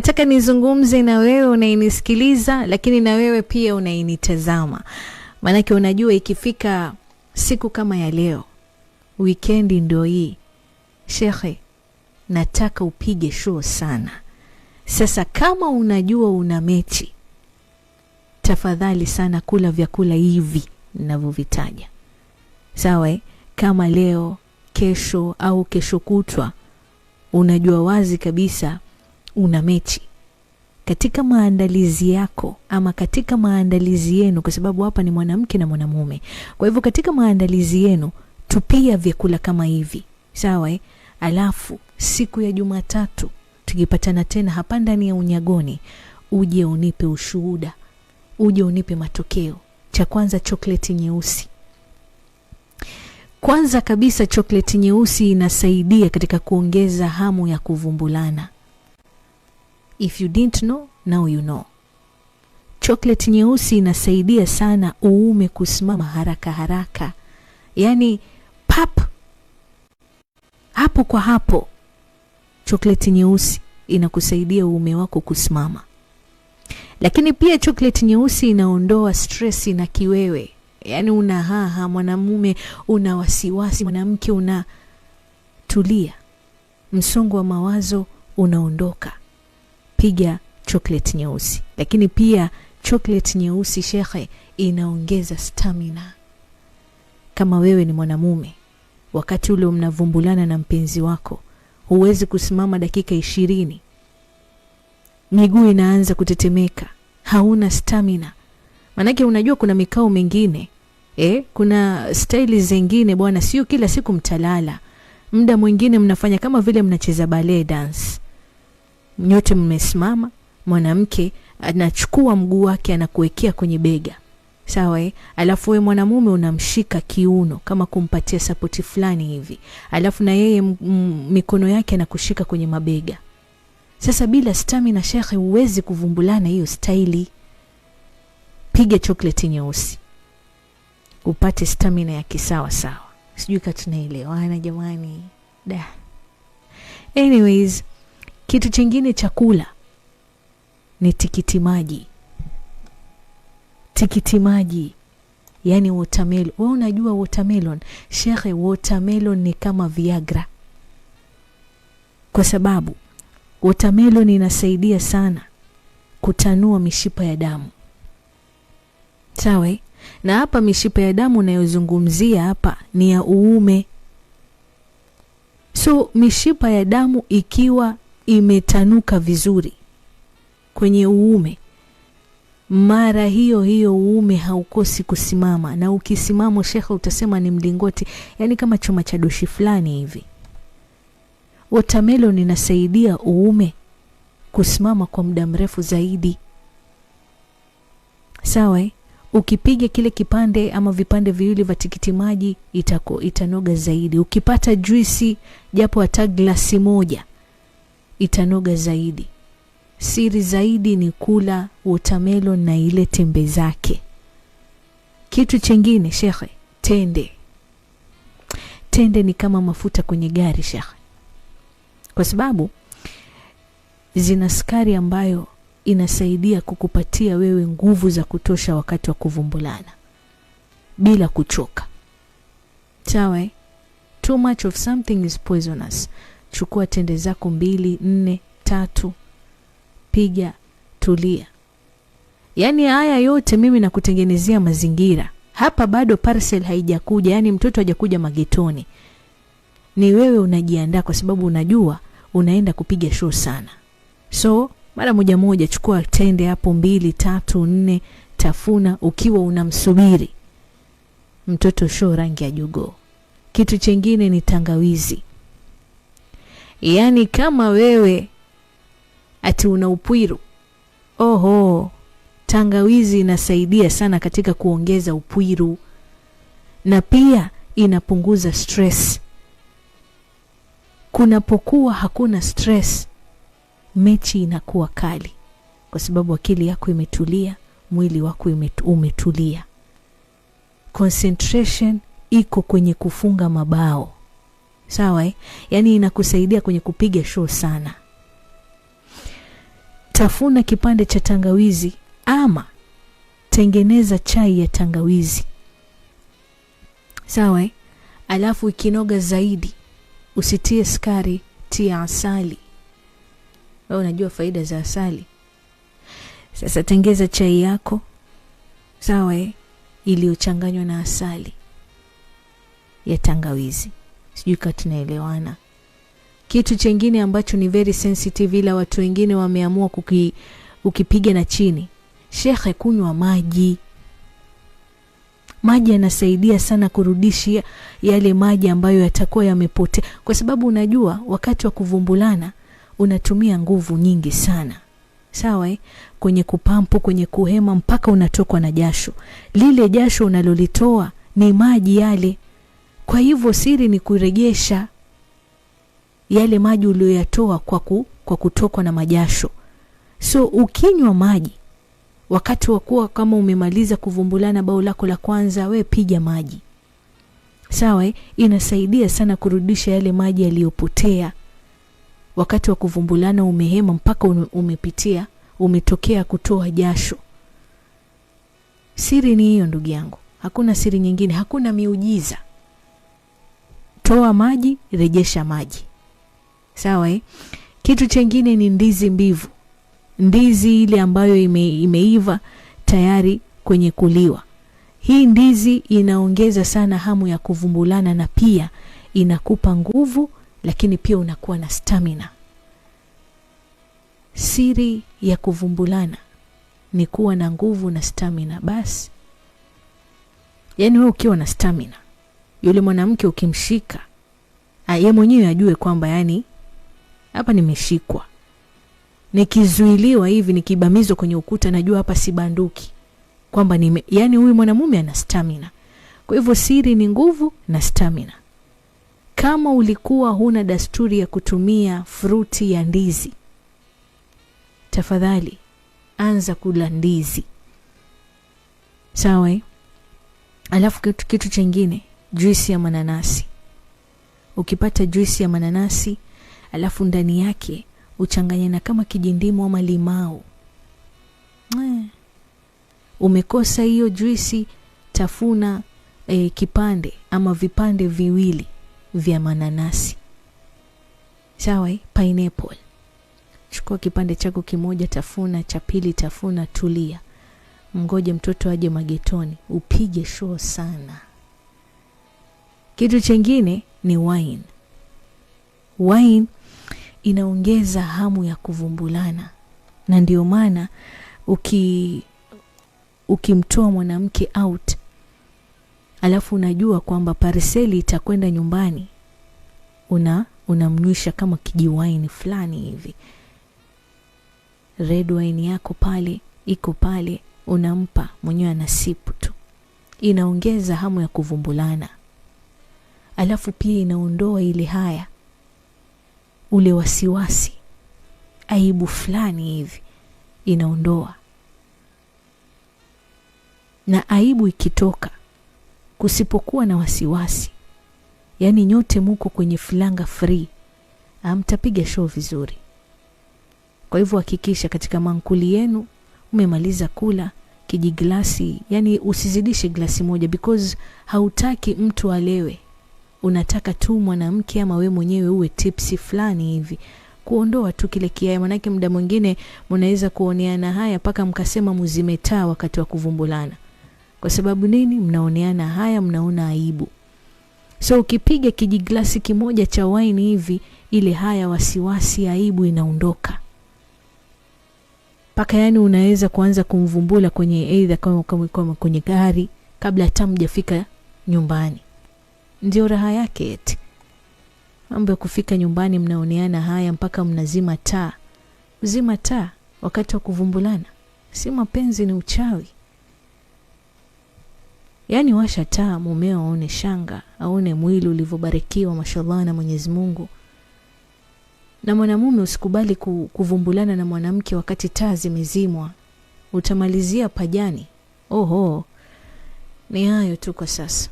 Nataka nizungumze na wewe unayenisikiliza, lakini na wewe pia unayenitazama. Maanake unajua ikifika siku kama ya leo, weekend ndio hii, shekhe, nataka upige show sana. Sasa kama unajua una mechi, tafadhali sana kula vyakula hivi ninavyovitaja. Sawa? Kama leo, kesho au kesho kutwa unajua wazi kabisa una mechi, katika maandalizi yako ama katika maandalizi yenu, kwa sababu hapa ni mwanamke na mwanamume, kwa hivyo katika maandalizi yenu tupia vyakula kama hivi. Sawa? Alafu siku ya Jumatatu tukipatana tena hapa ndani ya Unyagoni, uje unipe ushuhuda, uje unipe matokeo. Cha kwanza, chocolate nyeusi. Kwanza kabisa, chocolate nyeusi inasaidia katika kuongeza hamu ya kuvumbulana. If you didn't know, now you know. Chocolate nyeusi inasaidia sana uume kusimama haraka haraka. Yani pap, hapo kwa hapo, chocolate nyeusi inakusaidia uume wako kusimama. Lakini pia chocolate nyeusi inaondoa stress na kiwewe. Yani una haha, mwanamume una wasiwasi, mwanamke una tulia, msongo wa mawazo unaondoka, piga chocolate nyeusi. Lakini pia chocolate nyeusi, shekhe, inaongeza stamina. Kama wewe ni mwanamume, wakati ule mnavumbulana na mpenzi wako, huwezi kusimama dakika 20, miguu inaanza kutetemeka, hauna stamina. Manake unajua kuna mikao mengine, kuna staili zingine bwana, sio kila siku mtalala. Muda mwingine mnafanya kama vile mnacheza ballet dance. Nyote mmesimama, mwanamke anachukua mguu wake anakuwekea kwenye bega. Sawa? Alafu wewe mwanamume unamshika kiuno kama kumpatia support fulani hivi. Alafu na yeye mikono yake anakushika kwenye mabega. Sasa bila stamina, shekhe, huwezi kuvumbulana hiyo staili. Piga chocolate nyeusi upate stamina ya kisawa sawa. Sijui kama tunaelewana jamani. Anyways, kitu kingine chakula ni tikiti maji. Tikiti maji, yani watermelon. Wewe unajua watermelon? Shekhe, watermelon ni kama Viagra. Kwa sababu watermelon inasaidia sana kutanua mishipa ya damu. Sawa? Na hapa mishipa ya damu unayozungumzia hapa ni ya uume. So mishipa ya damu ikiwa imetanuka vizuri kwenye uume, mara hiyo hiyo uume haukosi kusimama. Na ukisimama, shekhe, utasema ni mlingoti, yani kama chuma cha doshi fulani hivi. Watermelon inasaidia uume kusimama kwa muda mrefu zaidi. Sawa? Ukipiga kile kipande ama vipande viwili vya tikiti maji, itanoga zaidi. Ukipata juisi japo hata glasi moja, itanoga zaidi. Siri zaidi ni kula watermelon na ile tembe zake. Kitu chingine, shekhe, tende. Tende ni kama mafuta kwenye gari, shekhe, kwa sababu zina sukari ambayo inasaidia kukupatia wewe nguvu za kutosha wakati wa kuvumbulana bila kuchoka. Sawa? Too much of something is poisonous. Chukua tende zako 2, 4, 3, piga, tulia. Yani haya yote mimi nakutengenezea mazingira. Hapa bado parcel haijakuja, yani mtoto hajakuja magetoni. Ni wewe unajiandaa kwa sababu unajua unaenda kupiga show sana. So mara moja chukua tende hapo 2, 3, 4, tafuna ukiwa unamsubiri mtoto show rangi ya jogoo. Kitu chingine ni tangawizi. Yani kama wewe ati una upwiru, tangawizi inasaidia sana katika kuongeza upwiru na pia inapunguza stress. Kunapokuwa hakuna stress, mechi inakuwa kali kwa sababu akili yako imetulia, mwili wako umetulia. Concentration iko kwenye kufunga mabao. Sawa? Yani inakusaidia kwenye kupiga show sana. tafuna kipande cha tangawizi ama tengeneza chai ya tangawizi. Sawa? Alafu ikinoga zaidi usitie sukari, tia asali. Wewe unajua faida za asali. Sasa tengeza chai yako, sawa, iliyochanganywa na asali ya tangawizi. Sijui kama tunaelewana. Kitu kingine ambacho ni very sensitive ila watu wengine wameamua ukipiga na chini. Shekhe, kunywa maji. Maji yanasaidia sana kurudishia yale maji ambayo yatakuwa yamepotea, kwa sababu unajua wakati wa kuvumbulana unatumia nguvu nyingi sana. Sawa? Kwenye kupampu, kwenye kuhema, mpaka unatokwa na jasho. Lile jasho unalolitoa ni maji yale. Kwa hivyo siri ni kurejesha yale maji uliyoyatoa kwa kutokwa na majasho. So ukinywa maji wakati wakuwa kama umemaliza kuvumbulana bao lako la kwanza, we piga maji. Sawa? Inasaidia sana kurudisha yale maji yaliyopotea. Wakati wa kuvumbulana umehema mpaka umepitia, umetokea kutoa jasho. Siri ni hiyo ndugu yangu. Hakuna siri nyingine, hakuna miujiza. Toa maji, rejesha maji. Sawa? Kitu kingine ni ndizi mbivu. Ndizi ile ambayo imeiva tayari kwenye kuliwa. Hii ndizi inaongeza sana hamu ya kuvumbulana na pia inakupa nguvu, lakini pia unakuwa na stamina. Siri ya kuvumbulana ni kuwa na nguvu na stamina basi. Yaani wewe ukiwa na stamina, yule mwanamke ukimshika, yeye mwenyewe ajue kwamba yani hapa nimeshikwa. Nikizuiliwa hivi, nikibamizwa kwenye ukuta, najua hapa si banduki. Kwamba yani huyu mwanamume ana stamina. Kwa hivyo siri ni nguvu na stamina. Kama ulikuwa huna desturi ya kutumia fruti ya ndizi, tafadhali anza kula ndizi. Sawa? Alafu kitu kingine, juisi ya mananasi. Ukipata juisi ya mananasi, alafu ndani yake uchanganye na kama kijindimu ama limau. Umekosa hiyo juisi, tafuna kipande ama vipande viwili vya mananasi. Sawa? Pineapple. Chukua kipande chako kimoja, tafuna, cha pili tafuna, tulia. Mngoje mtoto aje magetoni, upige show sana. Kitu kingine ni wine. Wine inaongeza hamu ya kuvumbulana. Na ndio maana ukimtoa mwanamke out, alafu unajua kwamba parceli itakwenda nyumbani, unamnywisha kama kijiwine fulani hivi. Red wine yako pale, iko pale, unampa mwenyewe anasipu tu. Inaongeza hamu ya kuvumbulana. Alafu pia inaondoa ile haya, ule wasiwasi, aibu fulani hivi inaondoa. Na aibu ikitoka, kusipokuwa na wasiwasi, yani nyote muko kwenye filanga free, mtapiga show vizuri. Kwa hivyo hakikisha katika mankuli yenu umemaliza kula kijiglasi, yani usizidishe glasi moja, because hautaki mtu alewe. Unataka tu mwanamke ama we mwenyewe uwe tipsy fulani hivi, kuondoa tu kile kiaya. Manake muda mwingine mnaweza kuoneana haya paka mkasema muzimetaa wakati wa kuvumbulana. Kwa sababu nini? Mnaoneana haya, mnaona aibu. So ukipiga kijiglasi kimoja cha wine hivi, ile haya, wasiwasi, aibu inaondoka. Paka yani unaweza kuanza kumvumbula kwenye either kama kwenye gari kabla hata mjafika nyumbani. Ndio raha yake eti. Mambo ya kufika nyumbani mnaoneana haya mpaka mnazima taa. Uzima taa wakati wa kuvumbulana si mapenzi, ni uchawi. Yani washa taa, mumeo aone shanga, aone mwili ulivyobarikiwa mashallah na Mwenyezi Mungu. Na mwanamume usikubali kuvumbulana na mwanamke wakati taa zimezimwa. Utamalizia pajani. Oho. Ni hayo tu kwa sasa.